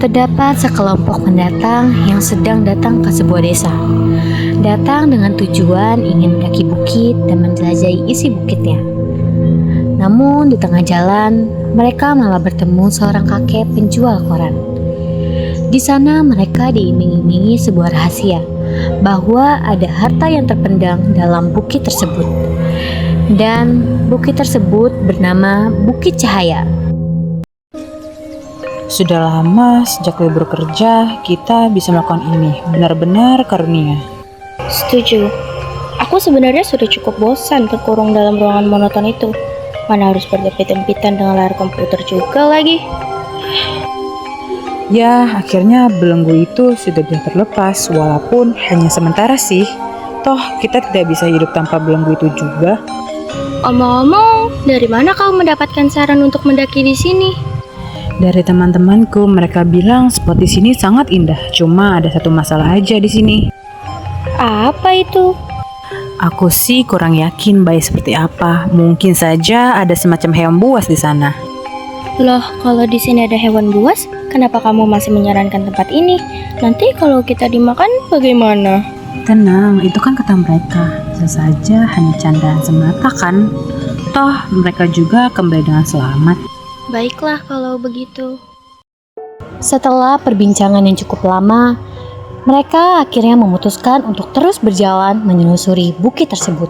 Terdapat sekelompok pendatang yang sedang datang ke sebuah desa. Datang dengan tujuan ingin mendaki bukit dan menjelajahi isi bukitnya. Namun di tengah jalan, mereka malah bertemu seorang kakek penjual koran. Di sana mereka diiming-imingi sebuah rahasia bahwa ada harta yang terpendam dalam bukit tersebut. Dan bukit tersebut bernama Bukit Cahaya. Sudah lama sejak libur kerja kita bisa melakukan ini. Benar-benar karunia. Setuju. Aku sebenarnya sudah cukup bosan terkurung dalam ruangan monoton itu. Mana harus berjepit-jempitan dengan layar komputer juga lagi. Ya, akhirnya belenggu itu sudah terlepas, walaupun hanya sementara sih. Toh, kita tidak bisa hidup tanpa belenggu itu juga. Omong-omong, dari mana kau mendapatkan saran untuk mendaki di sini? Dari teman-temanku, mereka bilang spot di sini sangat indah. Cuma ada satu masalah aja di sini. Apa itu? Aku sih kurang yakin baik seperti apa. Mungkin saja ada semacam hewan buas di sana. Loh, kalau di sini ada hewan buas, kenapa kamu masih menyarankan tempat ini? Nanti kalau kita dimakan bagaimana? Tenang, itu kan kata mereka. Bisa saja hanya candaan semata kan. Toh, mereka juga kembali dengan selamat. Baiklah kalau begitu. Setelah perbincangan yang cukup lama, mereka akhirnya memutuskan untuk terus berjalan menelusuri bukit tersebut.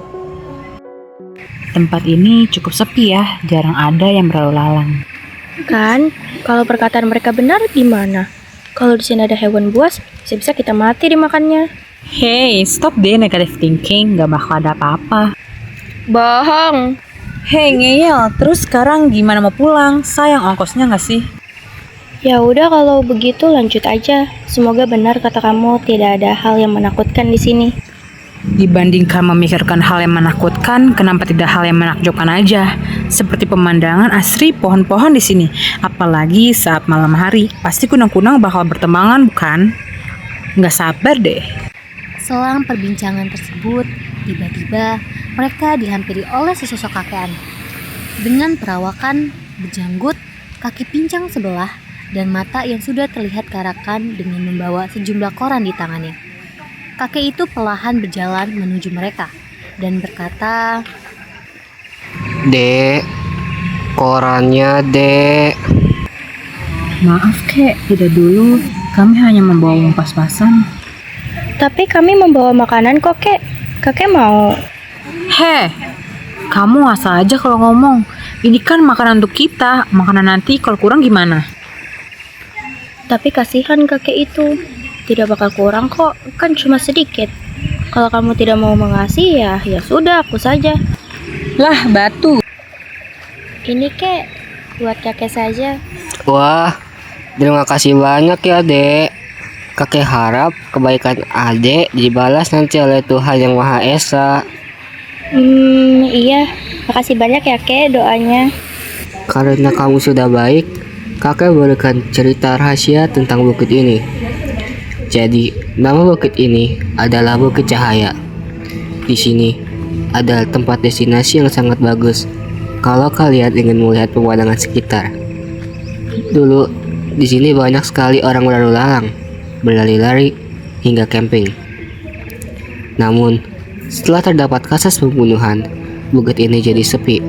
Tempat ini cukup sepi ya, jarang ada yang berlalu lalang. Kan, kalau perkataan mereka benar gimana? Kalau di sini ada hewan buas, bisa-bisa kita mati dimakannya. Hey, stop deh negative thinking, gak bakal ada apa-apa. Bohong. Hey ngeyel, terus sekarang gimana mau pulang? Sayang ongkosnya gak sih? Ya udah kalau begitu lanjut aja. Semoga benar kata kamu, tidak ada hal yang menakutkan di sini. Dibandingkan memikirkan hal yang menakutkan, kenapa tidak hal yang menakjubkan aja? Seperti pemandangan asri pohon-pohon di sini. Apalagi saat malam hari, pasti kunang-kunang bakal bertemangan, bukan? Nggak sabar deh. Selang perbincangan tersebut, tiba-tiba mereka dihampiri oleh sesosok kakek aneh. Dengan perawakan berjanggut, kaki pincang sebelah, dan mata yang sudah terlihat karakan dengan membawa sejumlah koran di tangannya. Kakek itu perlahan berjalan menuju mereka dan berkata, Dek, korannya dek. Maaf kek, tidak dulu. Kami hanya membawa uang pas-pasan. Tapi kami membawa makanan kok, Kek. Kakek mau. Heh, kamu asal aja kalau ngomong. Ini kan makanan untuk kita. Makanan nanti kalau kurang gimana? Tapi kasihan kakek itu. Tidak bakal kurang kok, kan cuma sedikit. Kalau kamu tidak mau mengasih ya sudah, aku saja. Lah, batu. Ini Kek, buat kakek saja. Wah, terima kasih banyak ya dek. Kakek harap kebaikan adek dibalas nanti oleh Tuhan Yang Maha Esa. Iya. Makasih banyak ya Kek doanya. Karena kamu sudah baik, kakek berikan cerita rahasia tentang bukit ini. Jadi, nama bukit ini adalah Bukit Cahaya. Di sini ada tempat destinasi yang sangat bagus kalau kalian ingin melihat pemandangan sekitar. Dulu, di sini banyak sekali orang berlalu lalang, berlari-lari, hingga camping. Namun, setelah terdapat kasus pembunuhan, bukit ini jadi sepi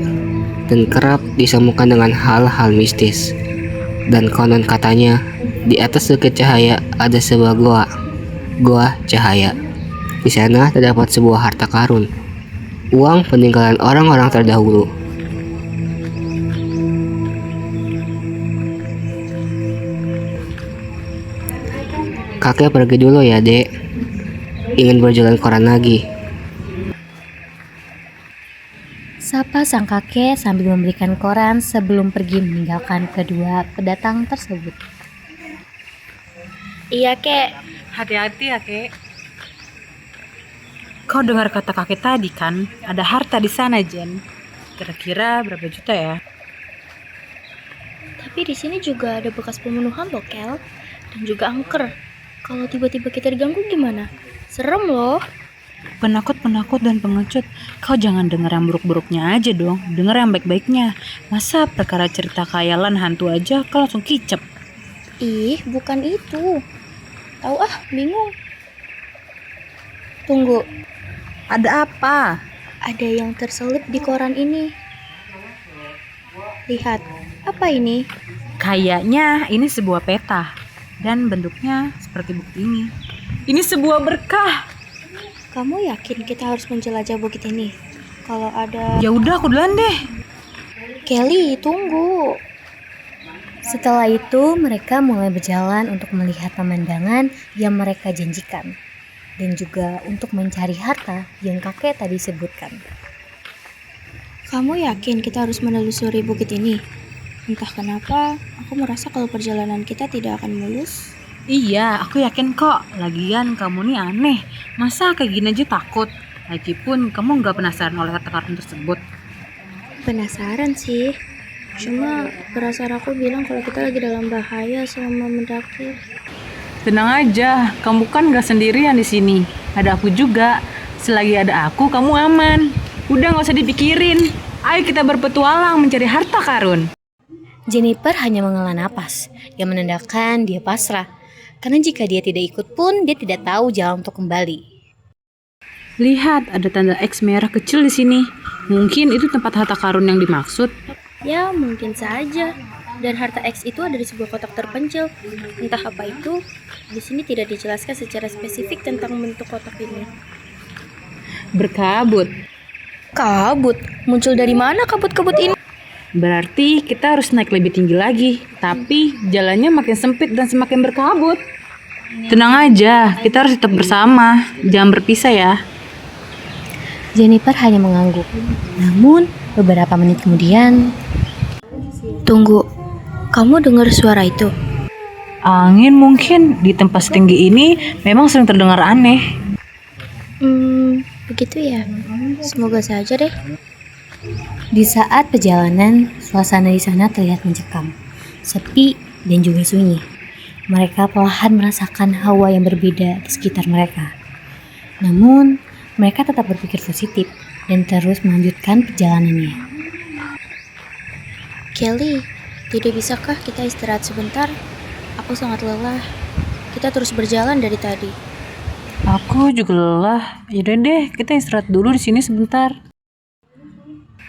dan kerap disambungkan dengan hal-hal mistis. Dan konon katanya, di atas Bukit Cahaya ada sebuah Gua Cahaya. Di sana terdapat sebuah harta karun, uang peninggalan orang-orang terdahulu. Kakek pergi dulu ya, Dek. Ingin berjalan koran lagi. sapa sang kakek sambil memberikan koran sebelum pergi meninggalkan kedua pendatang tersebut. Iya Kek. Hati-hati ya, Kek. Kau dengar kata kakek tadi kan? Ada harta di sana, Jen. Kira-kira berapa juta ya? Tapi di sini juga ada bekas pembunuhan loh, Kel. Dan juga angker. Kalau tiba-tiba kita diganggu gimana? Serem loh. Penakut dan pengecut. Kau jangan dengar yang buruk-buruknya aja dong. Dengar yang baik-baiknya. Masa perkara cerita khayalan hantu aja kau langsung kicep? Ih, bukan itu. Tahu ah, bingung. Tunggu, Ada apa? ada yang terselip di koran ini. Lihat, apa ini? Kayaknya ini sebuah peta dan bentuknya seperti bukti ini. Ini sebuah berkah. Kamu yakin kita harus menjelajah bukit ini? Kalau ada... Ya udah, aku duluan deh. Kelly, tunggu. Setelah itu, mereka mulai berjalan untuk melihat pemandangan yang mereka janjikan, dan juga untuk mencari harta yang kakek tadi sebutkan. Kamu yakin kita harus menelusuri bukit ini? Entah kenapa, aku merasa kalau perjalanan kita tidak akan mulus. Iya, aku yakin kok. Lagian kamu nih aneh. Masa kayak gini aja takut? Lagipun kamu nggak penasaran oleh harta karun tersebut. Penasaran sih. Cuma perasaan aku bilang kalau kita lagi dalam bahaya selama mendaki. Tenang aja, kamu kan nggak sendirian di sini. Ada aku juga. Selagi ada aku, kamu aman. Udah nggak usah dipikirin. Ayo kita berpetualang mencari harta karun. Jennifer hanya menghela napas, yang menandakan dia pasrah. Karena jika dia tidak ikut pun, dia tidak tahu jalan untuk kembali. Lihat, ada tanda X merah kecil di sini. Mungkin itu tempat harta karun yang dimaksud. Ya, mungkin saja. Dan harta X itu ada di sebuah kotak terpencil. Entah apa itu. Di sini tidak dijelaskan secara spesifik tentang bentuk kotak ini. Berkabut. Kabut? Muncul dari mana kabut-kabut ini? Berarti kita harus naik lebih tinggi lagi. Tapi jalannya makin sempit dan semakin berkabut. Tenang aja, kita harus tetap bersama. Jangan berpisah ya. Jennifer hanya mengangguk. Namun, beberapa menit kemudian, Tunggu, kamu dengar suara itu? Angin mungkin di tempat setinggi ini memang sering terdengar aneh. Begitu ya. Semoga saja deh. di saat perjalanan, suasana di sana terlihat mencekam, sepi, dan juga sunyi. Mereka perlahan merasakan hawa yang berbeda di sekitar mereka. Namun, mereka tetap berpikir positif dan terus melanjutkan perjalanannya. Kelly, tidak bisakah kita istirahat sebentar? Aku sangat lelah. Kita terus berjalan dari tadi. Aku juga lelah. Yaudah deh, kita istirahat dulu di sini sebentar.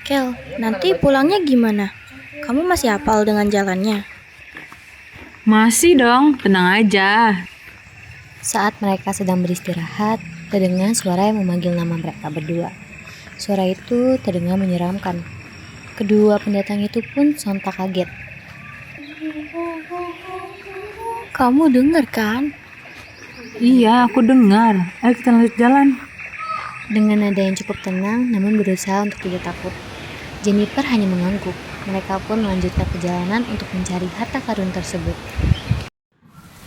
Kel, nanti pulangnya gimana? Kamu masih hafal dengan jalannya? Masih dong, tenang aja. Saat mereka sedang beristirahat, terdengar suara yang memanggil nama mereka berdua. Suara itu terdengar menyeramkan. Kedua pendatang itu pun sontak kaget. Kamu dengar kan? Iya, aku dengar. Ayo kita lanjut jalan. Dengan nada yang cukup tenang namun berusaha untuk tidak takut, Jennifer hanya mengangguk. Mereka pun melanjutkan perjalanan untuk mencari harta karun tersebut.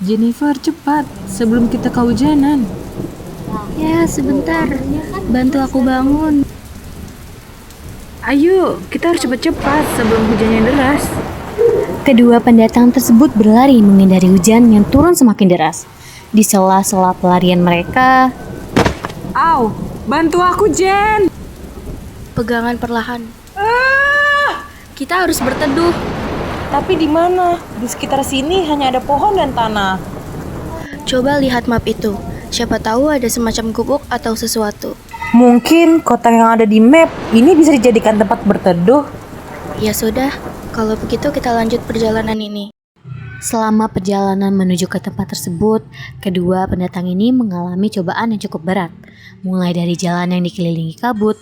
Jennifer, cepat sebelum kita kehujanan. Ya, sebentar. Bantu aku bangun. Ayo, kita harus cepat-cepat sebelum hujannya deras. Kedua pendatang tersebut berlari menghindari hujan yang turun semakin deras. Di sela-sela pelarian mereka, Au, bantu aku Jen. Pegangan perlahan. Kita harus berteduh. Tapi di mana? Di sekitar sini hanya ada pohon dan tanah. Coba lihat map itu. Siapa tahu ada semacam gubuk atau sesuatu. Mungkin kotak yang ada di map ini bisa dijadikan tempat berteduh. Ya sudah, kalau begitu kita lanjut perjalanan ini. selama perjalanan menuju ke tempat tersebut, kedua pendatang ini mengalami cobaan yang cukup berat. Mulai dari jalan yang dikelilingi kabut,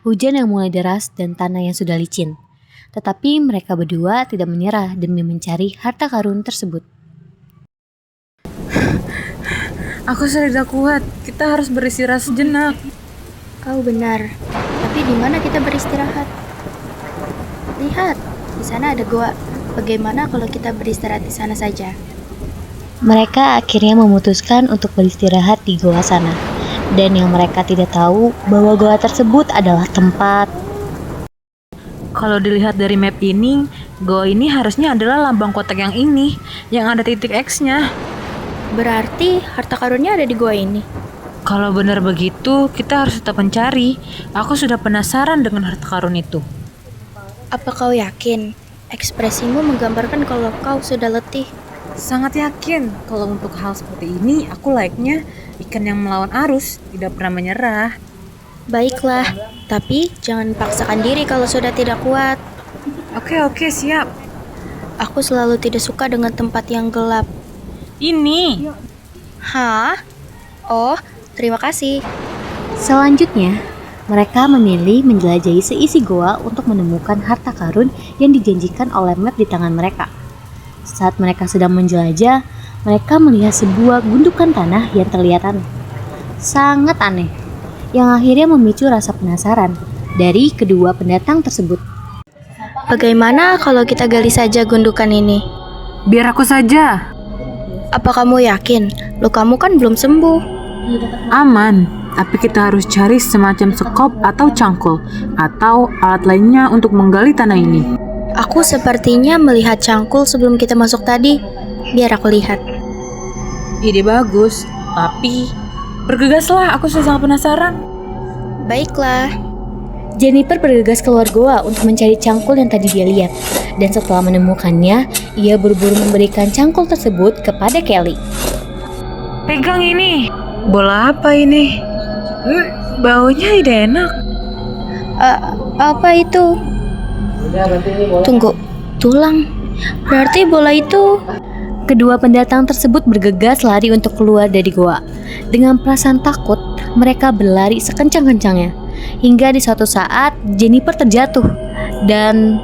hujan yang mulai deras, dan tanah yang sudah licin. Tetapi mereka berdua tidak menyerah demi mencari harta karun tersebut. Aku sudah tidak kuat. Kita harus beristirahat sejenak. Kau benar. Tapi di mana kita beristirahat? Lihat, di sana ada goa. Bagaimana kalau kita beristirahat di sana saja? Mereka akhirnya memutuskan untuk beristirahat di goa sana. Dan yang mereka tidak tahu bahwa goa tersebut adalah tempat. Kalau dilihat dari map ini, goa ini harusnya adalah lambang kotak yang ini, yang ada titik X-nya. Berarti harta karunnya ada di goa ini. Kalau benar begitu, kita harus tetap mencari. Aku sudah penasaran dengan harta karun itu. Apa kau yakin? Ekspresimu menggambarkan kalau kau sudah letih. Sangat yakin kalau untuk hal seperti ini aku layaknya ikan yang melawan arus, tidak pernah menyerah. Baiklah, tapi jangan paksakan diri kalau sudah tidak kuat. Oke, siap. Aku selalu tidak suka dengan tempat yang gelap. Ini. Hah? Oh, terima kasih. Selanjutnya, mereka memilih menjelajahi seisi goa untuk menemukan harta karun yang dijanjikan oleh map di tangan mereka. Saat mereka sedang menjelajah, mereka melihat sebuah gundukan tanah yang terlihat aneh. Sangat aneh, yang akhirnya memicu rasa penasaran dari kedua pendatang tersebut. Bagaimana kalau kita gali saja gundukan ini? Biar aku saja. Apa kamu yakin? Lukamu kan belum sembuh. Aman, tapi kita harus cari semacam sekop atau cangkul atau alat lainnya untuk menggali tanah ini. Aku sepertinya melihat cangkul sebelum kita masuk tadi. Biar aku lihat. Ide bagus, tapi bergegaslah, aku sudah sangat penasaran. Baiklah. Jennifer bergegas keluar goa untuk mencari cangkul yang tadi dia lihat. Dan setelah menemukannya, ia buru-buru memberikan cangkul tersebut kepada Kelly. Pegang ini. Bola apa ini? Baunya tidak enak. Apa itu? Tunggu, tulang. Berarti bola itu... Kedua pendatang tersebut bergegas lari untuk keluar dari goa. Dengan perasaan takut, mereka berlari sekencang-kencangnya. Hingga di suatu saat, Jennifer terjatuh. Dan...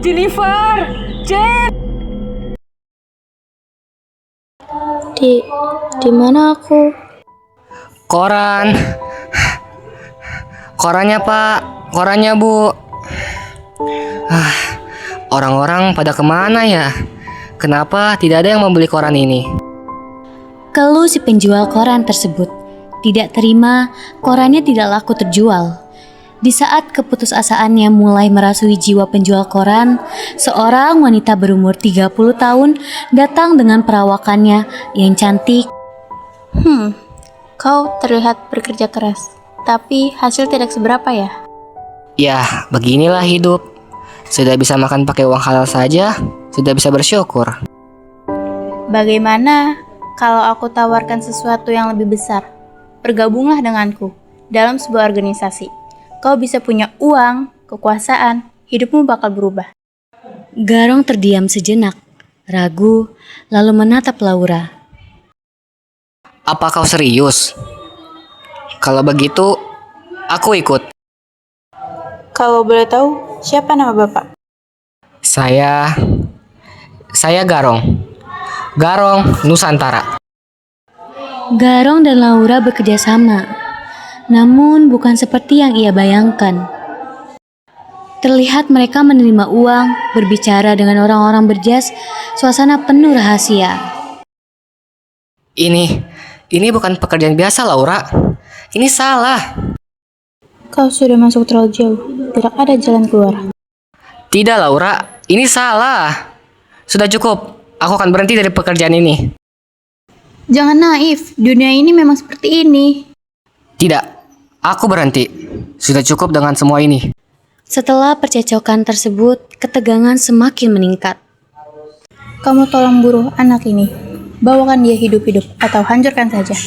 Jennifer! Di mana aku? Koran. Korannya, Pak. Korannya, Bu. Orang-orang pada kemana ya? Kenapa tidak ada yang membeli koran ini? keluh si penjual koran tersebut. Tidak terima, korannya tidak laku terjual. Di saat keputusasaannya mulai merasui jiwa penjual koran, seorang wanita berumur 30 tahun datang dengan perawakannya yang cantik. Kau terlihat bekerja keras, tapi hasil tidak seberapa ya? Ya, beginilah hidup. Sudah bisa makan pakai uang halal saja, sudah bisa bersyukur. Bagaimana kalau aku tawarkan sesuatu yang lebih besar? Bergabunglah denganku dalam sebuah organisasi. Kau bisa punya uang, kekuasaan, hidupmu bakal berubah. Garong terdiam sejenak, ragu, lalu menatap Laura. Apa kau serius? Kalau begitu, aku ikut. Kalau boleh tahu, siapa nama Bapak? Saya Garong. Garong Nusantara. Garong dan Laura bekerja sama, namun bukan seperti yang ia bayangkan. Terlihat mereka menerima uang, berbicara dengan orang-orang berjas, suasana penuh rahasia. Ini bukan pekerjaan biasa, Laura. Ini salah. Kau sudah masuk terlalu jauh, tidak ada jalan keluar. Tidak, Laura. Ini salah. Sudah cukup. Aku akan berhenti dari pekerjaan ini. Jangan naif, dunia ini memang seperti ini. Tidak. Aku berhenti. Sudah cukup dengan semua ini. Setelah percecokan tersebut, ketegangan semakin meningkat. Kamu tolong buruh anak ini. Bawakan dia hidup-hidup atau hancurkan saja.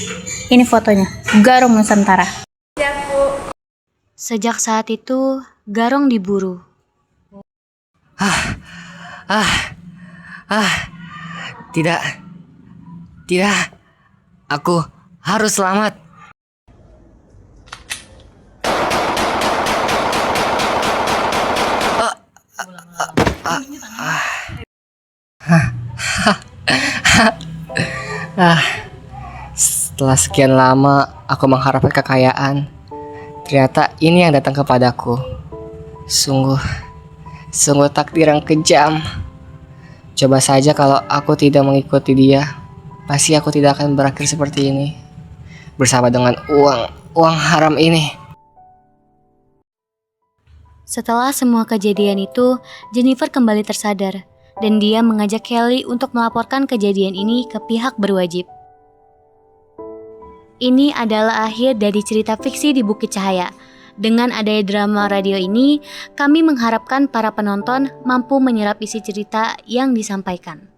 Ini fotonya, Garong Nusantara. Sejak saat itu, Garong diburu. Tidak. Tidak. Aku harus selamat. Setelah sekian lama aku mengharapkan kekayaan, ternyata ini yang datang kepadaku. Sungguh takdir yang kejam. Coba saja kalau aku tidak mengikuti dia, pasti aku tidak akan berakhir seperti ini. Bersama dengan uang haram ini. Setelah semua kejadian itu, Jennifer kembali tersadar, dan dia mengajak Kelly untuk melaporkan kejadian ini ke pihak berwajib. Ini adalah akhir dari cerita fiksi di Bukit Cahaya. Dengan adanya drama radio ini, kami mengharapkan para penonton mampu menyerap isi cerita yang disampaikan.